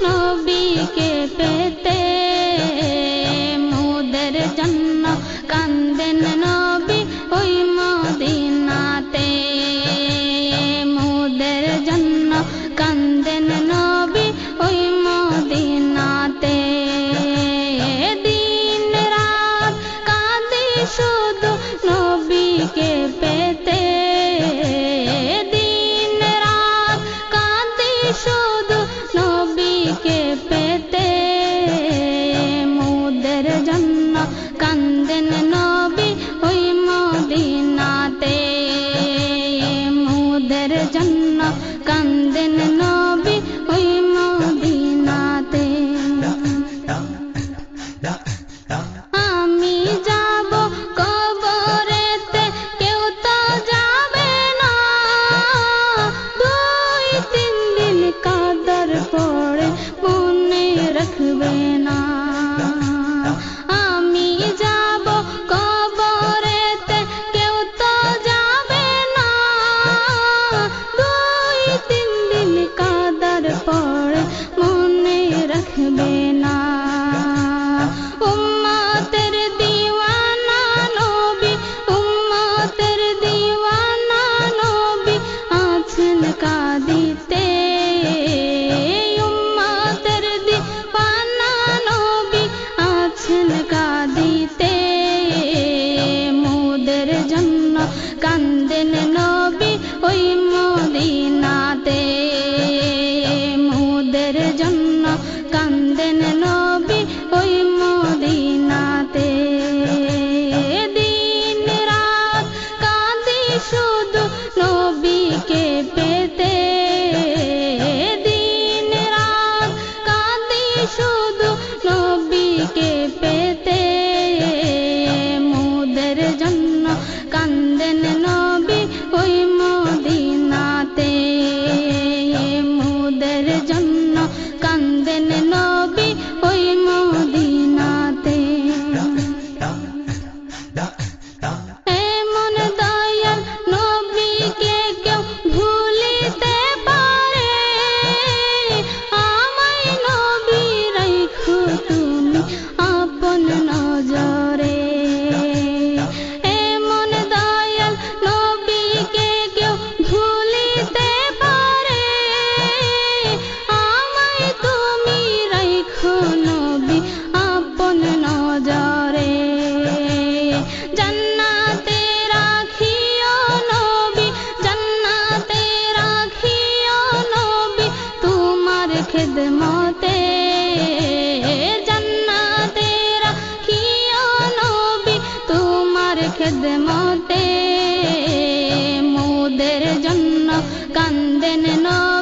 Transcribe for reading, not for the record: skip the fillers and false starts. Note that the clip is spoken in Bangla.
নবীকে পেতে মোদের জন্য কান্দেন নবী ওই মদিনাতে মোদের জন্য কান্দেন নবী ওই মদিনাতে দিন রাত কাঁদি শুধু নবীকে পেতে দিন রাত কাঁদি শুধু নবীকে পেতে মোদের জন্য কান্দেন নবী ওই মদিনাতে মোদের জন্য কান্দেন নবী ওই মদিনাতে আমি যাব কবরেতে কেউ তো যাবে না দুই তিন দিন কাদর পড়ে মনে রাখবে না আমি যাব কবরেতে কেউ তো যাবে না দুই তিন দিন কাদর পড়ে মনে রাখবে না উম্মতের দিওয়ানা নবী উম্মতের দিওয়ানা নবী আছেন কাঁদিতে উম্মতের দিওয়ানা নবী আছেন কাঁদিতে মোদের জন্য কান্দেন নবী ওই মদিনাতে মোদের জন্য কান্দেন নবী ওই মদিনাতে দিন রাত কাঁদি শুধু নবীকে পেতে দিন রাত কাঁদি শুধু নবীকে পেতে মোদের জন্য কান্দেন নবী ওই মদিনাতে মোদের জন্য কান্দেন নবী ওই মদিনাতে এমন দয়াল নবীকে কেউ ভুলিতে পারে আমায় নবী রাখো তুমি আপন নজরে এমন দয়াল নবীকে কেউ ভুলিতে পারে আমায় তুমি রাখো নবী আপন নজরে জান্নাতে রাখিও নবী জান্নাতে রাখিও নবী তোমার খিদমতে জান্নাতে রাখিও নবী তোমার খিদমতে মোদের জন্য কান্দেন নবী